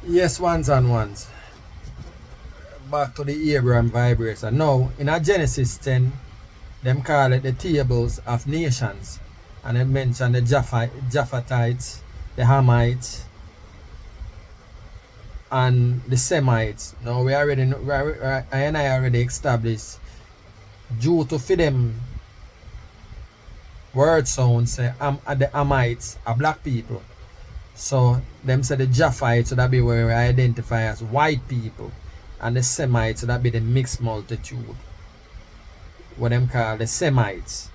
Yes, ones and ones. Back to the Abram vibration. Now, in a Genesis 10, them call it the tables of nations. And they mention the Japhatites, the Hamites, and the Semites. Now, we already know, I and I already established, due to for them word sounds, say, the Hamites are black people. So, them say the Japhites, so that be where we identify as white people. And the Semites, so that be the mixed multitude. What them call the Semites.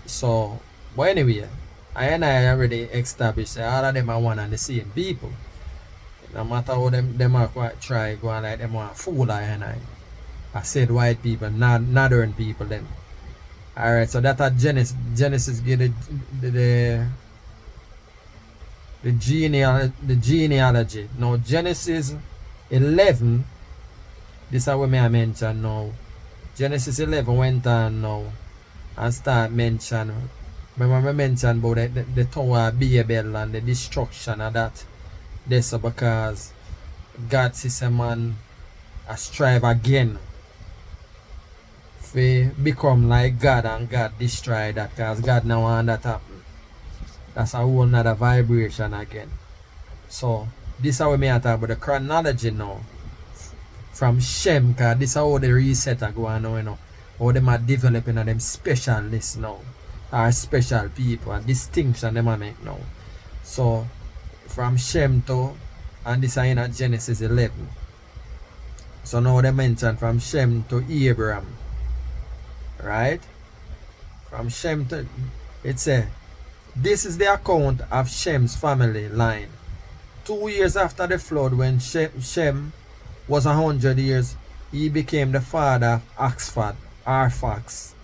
So, but anyway, I and I already established that all of them are one and the same people. No matter how them are quite try go on like them want fool I and I said white people, not northern people them. Alright, so that at Genesis give the genealogy. Now Genesis 11, this is what I mention now. Genesis 11 went on now and start mention. Remember I mentioned about the Tower of Babel and the destruction of that. This because God sees a man strive again to become like God and God destroy that because God now want that happen. That's a whole nother vibration again. So this is how we may talk about the chronology now. From Shem, because this is how the reset are going on, you know. How them are developing them specialists now. Or special people, a distinction them are make now. So from Shem to, and this is in Genesis 11. So now they mention from Shem to Abram. Right? From Shem to, it says, this is the account of Shem's family line. 2 years after the flood, when Shem was 100 years, he became the father of Arphax.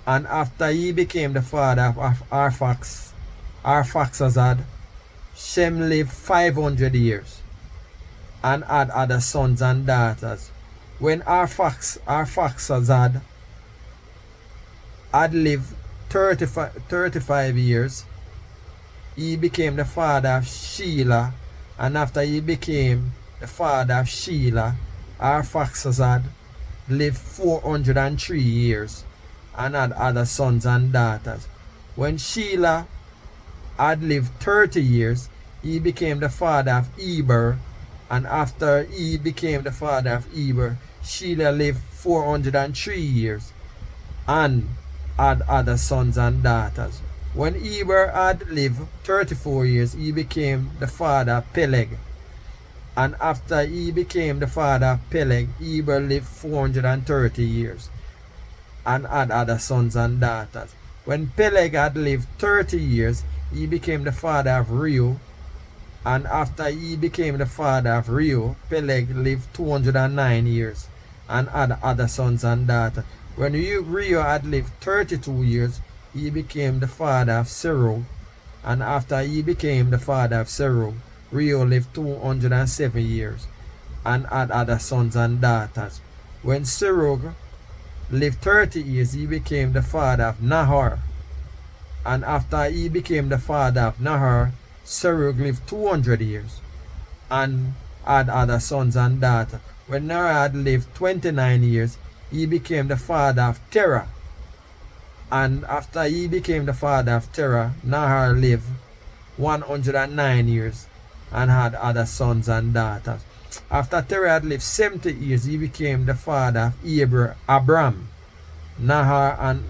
And after he became the father of Arphaxad, Shem lived 500 years and had other sons and daughters. When Arphaxad had lived 35 years, he became the father of Shelah, and after he became the father of Shelah, Arphaxad lived 403 years and had other sons and daughters. When Shelah had lived 30 years, he became the father of Eber, and after he became the father of Eber, Shelah lived 403 years and had other sons and daughters. When Eber had lived 34 years, he became the father of Peleg. And after he became the father of Peleg, Eber lived 430 years and had other sons and daughters. When Peleg had lived 30 years, he became the father of Reu. And after he became the father of Reu, Peleg lived 209 years and had other sons and daughters. When Reu had lived 32 years, he became the father of Serug. And after he became the father of Serug, Reu lived 207 years and had other sons and daughters. When Serug lived 30 years, he became the father of Nahor. And after he became the father of Nahor, Serug lived 200 years and had other sons and daughters. When Nahor had lived 29 years, he became the father of Terah. And after he became the father of Terah, Nahor lived 109 years and had other sons and daughters. After Terah had lived 70 years, he became the father of Abram, Nahor, and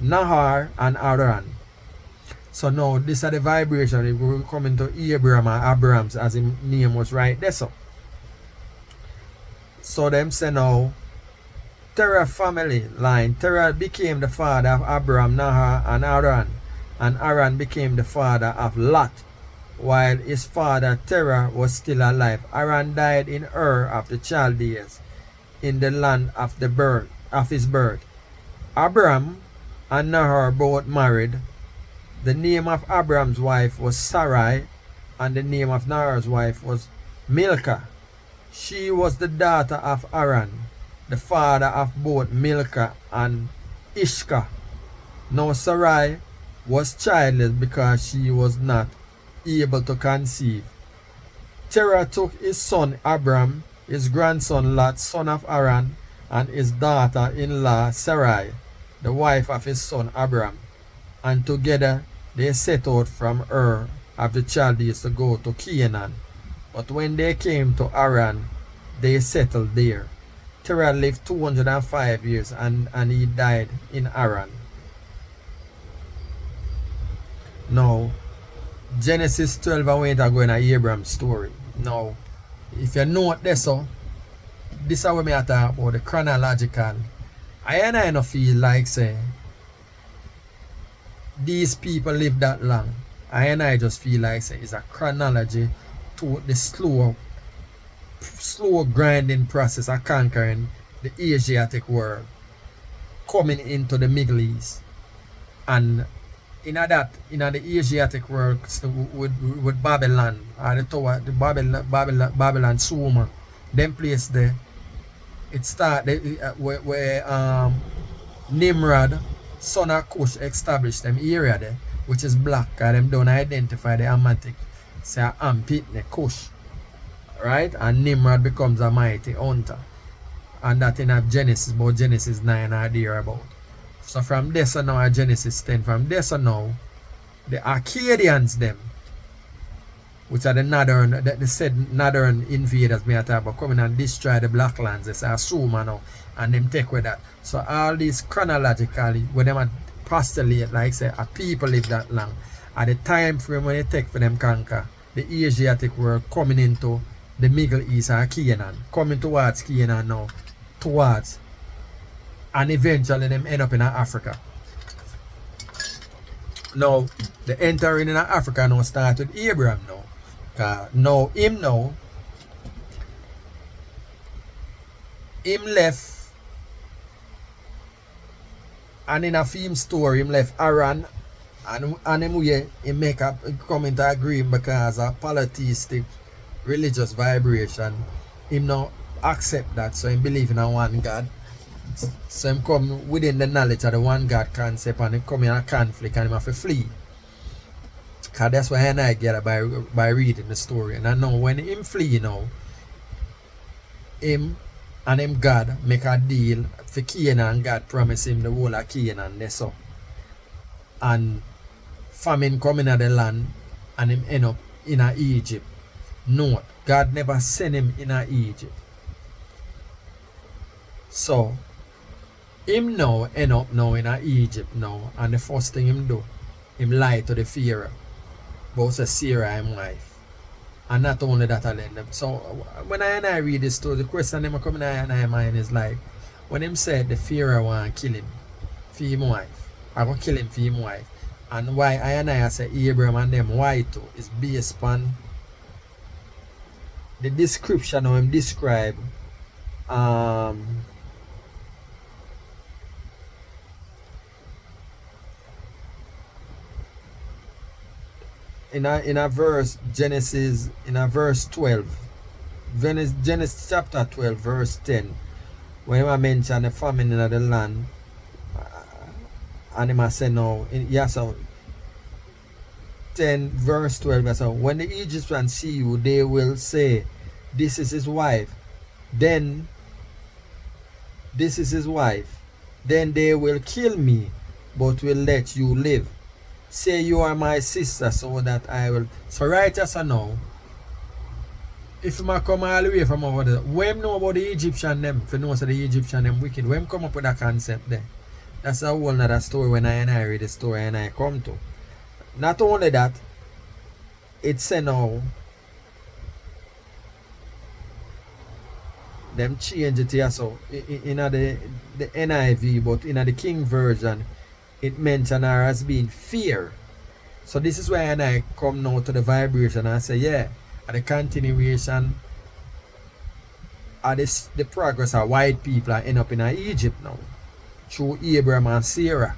Nahor and Haran. So now this is the vibration. We will come into Abram and Abrams as his name was right there. So them say now, Terah family line. Terah became the father of Abram, Nahor, and Haran. And Haran became the father of Lot, while his father Terah was still alive. Haran died in Ur of the Chaldeans, in the land of his birth. Abram and Nahor both married. The name of Abram's wife was Sarai, and the name of Nahor's wife was Milcah. She was the daughter of Haran, the father of both Milcah and Ishka. Now Sarai was childless because she was not able to conceive. Terah took his son Abram, his grandson Lot, son of Haran, and his daughter-in-law Sarai, the wife of his son Abram, and together they set out from Ur of the Chaldees to go to Canaan. But when they came to Haran, they settled there. Terah lived 205 years and he died in Haran. Now, Genesis 12 I went to go in Abram's story. Now, if you know what this so, this is what I talk about the chronological. I don't feel like say these people live that long. I just feel like say it's a chronology to the slow grinding process of conquering the Asiatic world, coming into the Middle East, and in the Asiatic world with Babylon, or the Babylon Sumer, them place there, it started where Nimrod, son of Cush, established them area there, which is black, and them don't identify the Hamitic, say Ampitne, Cush, right? And Nimrod becomes a mighty hunter, and that in Genesis, but Genesis 9 are there about. So from this on now, Genesis 10, from this on now, the Arcadians them, which are the northern, they said northern invaders, me talk about, coming and destroy the black lands, they say assume now, and them take with that. So all these chronologically, when them postulate, like say, a people live that long, at the time frame when they take for them conquer the Asiatic world, coming into the Middle East or Canaan, coming towards Canaan now, towards, and eventually them end up in Africa. Now, the entering in Africa now start with Abram now. Him left, and in a film story, him left Haran, and him way he make up come into agreement because of polytheistic religious vibration. Him now accept that, so him believe in a one God. So him come within the knowledge of the one God concept, and him come in a conflict, and him have to flee. Cause that's why I get it by reading the story. And I know when him flee now, him and him God make a deal for Canaan, and God promise him the whole of Canaan there so. And famine coming at the land, and him end up in Egypt. No, God never sent him in Egypt. So him now end up now in Egypt now, and the first thing him do, him lie to the Pharaoh about Sarah him wife. And not only that alone. So when I read this story, the question that coming in my mind is like, when him said the Pharaoh want to kill him for him wife, I go kill him for him wife. And why I say Abram and them why too is based upon the description of him describe in a verse, Genesis, in a verse 12, Genesis chapter 12 verse 10, when I mention the famine in the land, and I say no, so 10 verse 12, so when the Egyptians see you, they will say, this is his wife, then this is his wife, then they will kill me, but will let you live. Say you are my sister, so that I will. So right as I know, if I come all the way from over there, when know about the Egyptian them, if you know so the Egyptian them wicked, when come up with that concept there? That's a whole nother story when I read the story and I come to. Not only that, it's now them change it here so in the NIV, but in the King version it mentioned her as being fear. So this is why I come now to the vibration and I say, yeah, at the continuation of the progress of white people are end up in Egypt now through Abram and Sarah.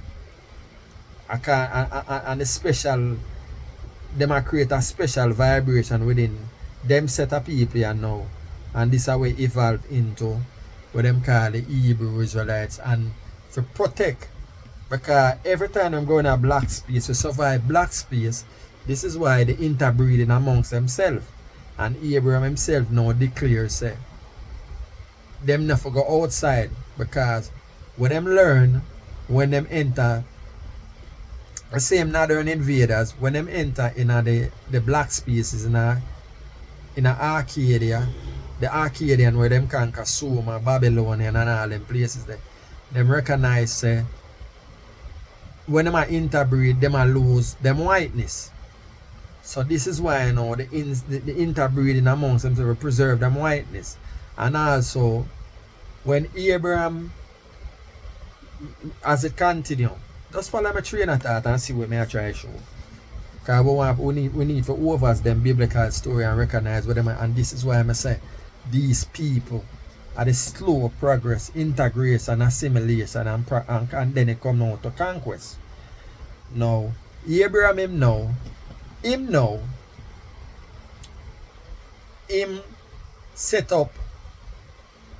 And the special, them are create a special vibration within them set of people here now. And this is how we evolve into what them call the Hebrew Israelites, and to protect Because every time I'm going to black space, to survive black space, this is why the interbreeding amongst themselves. And Abraham himself now declares, say, them never go outside, because when them learn, when them enter, the same northern invaders, when them enter in the black spaces in Arcadia, the Arcadian where them conquer Sumer, Babylonian and all them places there, them recognize, say, when them are interbreed, them are lose them whiteness. So this is why you know the interbreeding amongst them to preserve them whiteness. And also when Abraham, as it continue, just follow my train of thought and see what I try to show. Because we need to overse them biblical story and recognize what them are. And this is why I say these people are the slow progress, integration, assimilation, and then it come out to conquest. Now, Abraham him set up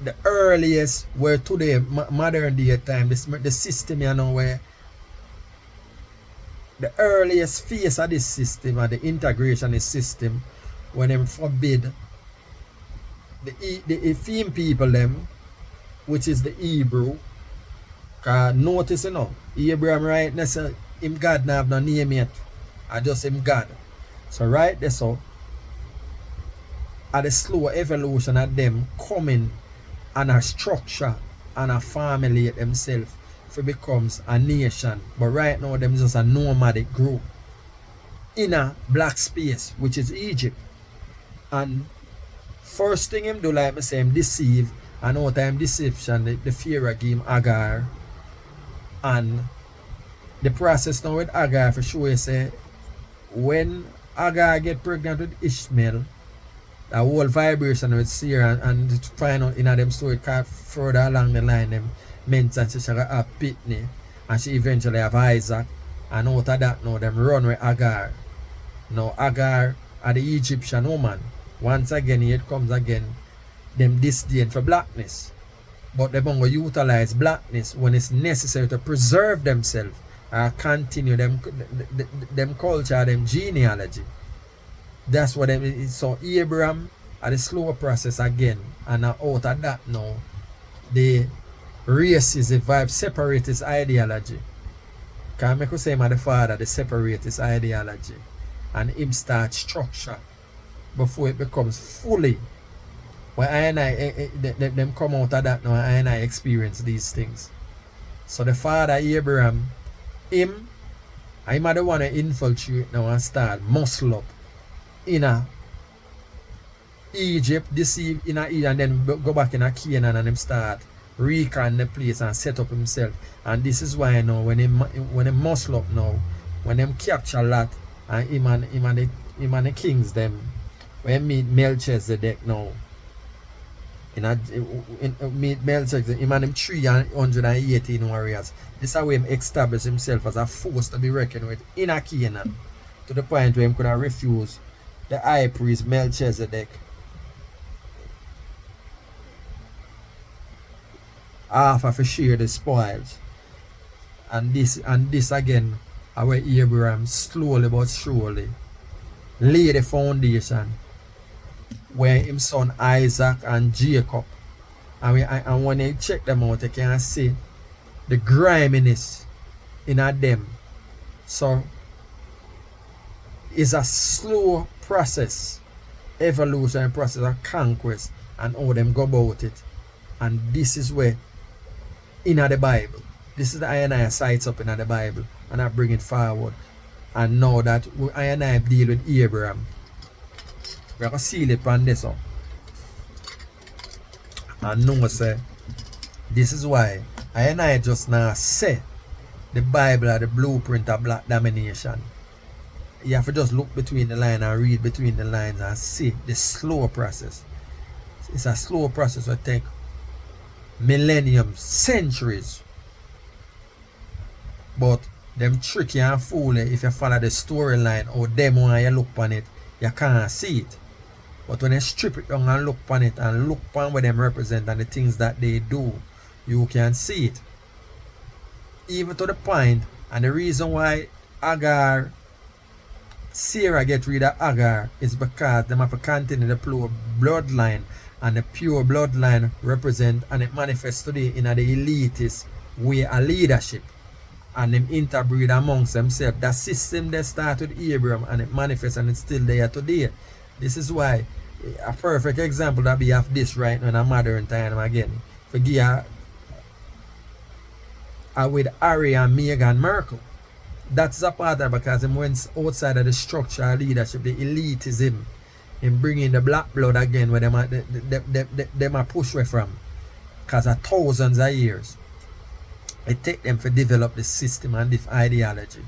the earliest, where today modern day time, the system, you know, where the earliest phase of this system and the integration is system, when them forbid the Ephraim people them, which is the Hebrew. Cause notice, you know, Abraham right now say him God now have no name yet. I just him God. So right there, so at the slow evolution of them coming and a structure and a family themselves for becomes a nation. But right now them just a nomadic group in a black space, which is Egypt. And first thing him do, like I say, him deceive, and out time deception, the Pharaoh give him Agar. And the process now with Agar for sure, say when Agar get pregnant with Ishmael, the whole vibration with Sarah, and to find out in them story further along the line, them mention she have Pitney, and she eventually have Isaac, and out of that now them run with Agar. Now Agar are the Egyptian woman. Once again, it comes again, them disdain for blackness. But they're going to utilize blackness when it's necessary to preserve themselves or continue them culture, them genealogy. That's what them is. So Abraham at the slower process again, and out of that now, the races, the vibe, separatist ideology. Because I could say the father, the separatist ideology, and him start structure before it becomes fully. When them come out of that now, and I experience these things. So the father Abraham, him are the one to infiltrate now and start muscle up in Egypt, deceive in Egypt, and then go back in Canaan, and him start recon the place and set up himself. And this is why now when him muscle up now, when them capture Lot, and him and the kings them, when meet Melchizedek now, meet Melchizedek, him and them 318 warriors. This is how him established himself as a force to be reckoned with in Canaan, to the point where him could have refused the high priest Melchizedek half of share the spoils. And this again, our Abraham slowly but surely lay the foundation where his son Isaac and Jacob, and when you check them out, you can see the griminess in them. So it's a slow process, evolution process of conquest, and how them go about it. And this is where in the Bible, this is the I sites up in the Bible, and I bring it forward. And now that I deal with Abraham, we're going to seal it on this up. And now say, this is why I just now say the Bible are the blueprint of black domination. You have to just look between the lines and read between the lines and see the slow process. It's a slow process that take millenniums, centuries. But them tricky and fooly if you follow the storyline or them when you look on it, you can't see it. But when you strip it down and look on it and look on what them represent and the things that they do, you can see it. Even to the point, and the reason why Sarah get rid of Agar is because them have to continue the pure bloodline, and the pure bloodline represent and it manifests today in the elitist way of leadership, and them interbreed amongst themselves. That system they start with Abram and it manifests and it's still there today. This is why a perfect example that we have this right now in a modern time again. Forgive with Harry and Meghan Markle. That's a part of it because it went outside of the structural leadership, the elitism, in bringing the black blood again where them are pushed away from. Because of thousands of years, it takes them to develop the system and this ideology.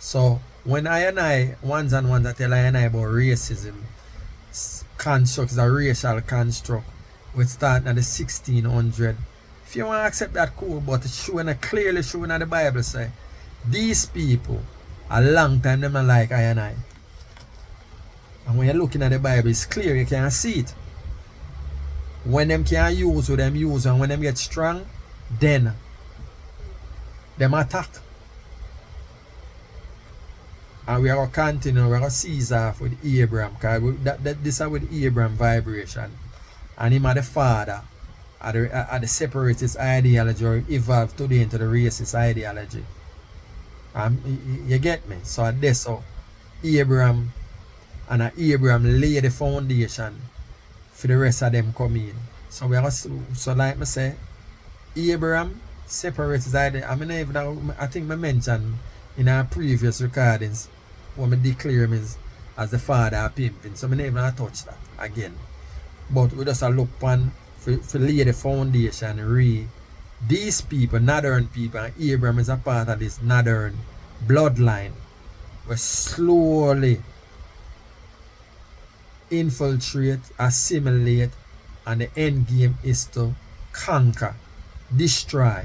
So when I ones and ones I tell I about racism, construct is a racial construct, we start in the 1600. If you want to accept that, cool, but it's showing clearly showing that the Bible say these people a long time them not like I and I. And when you're looking at the Bible, it's clear, you can see it. When them can use what them use, and when them get strong, then them attack. And we are going to continue, we are going to seize off with Abram, because this is with Abram vibration. And him are the father of the separatist ideology, or evolved today into the racist ideology. You get me? So that's how Abram lay the foundation for the rest of them come in. So we are so like I say, Abram separatist ideology. I think I mentioned in our previous recordings when I declare him as the father of pimping. So I never even touch that again. But we just look on for lay the foundation. These people, Northern people, and Abram is a part of this Northern bloodline, will slowly infiltrate, assimilate, and the end game is to conquer, destroy.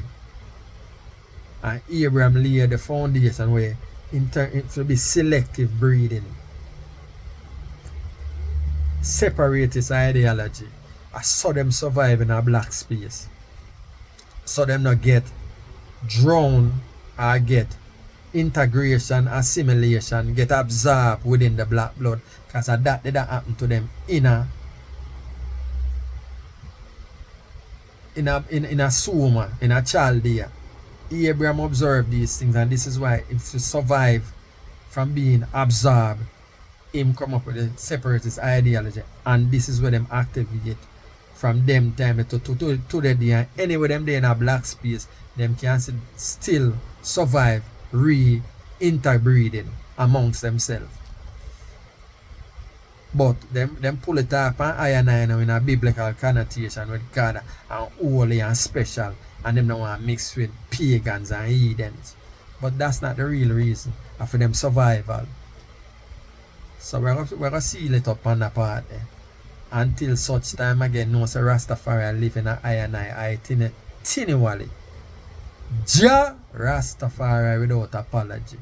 And Abram laid the foundation where it will be selective breeding, separatist ideology. I saw them survive in a black space. So them not get drowned or get integration, assimilation, get absorbed within the black blood. Because that did happen to them in a Suma, in a Chaldea. Abraham observed these things, and this is why if to survive from being absorbed, him come up with a separatist ideology, and this is where them activate from them time to the day. And anyway them they in a black space, them can still survive interbreeding amongst themselves. But them pull it up and iron in a biblical connotation with God and holy and special, and them don't want to mix with pagans and heathens. But that's not the real reason for them survival. So we're going to seal it up on that part there. Until such time again, no say Rastafari live in a I continually. Jah Rastafari without apology.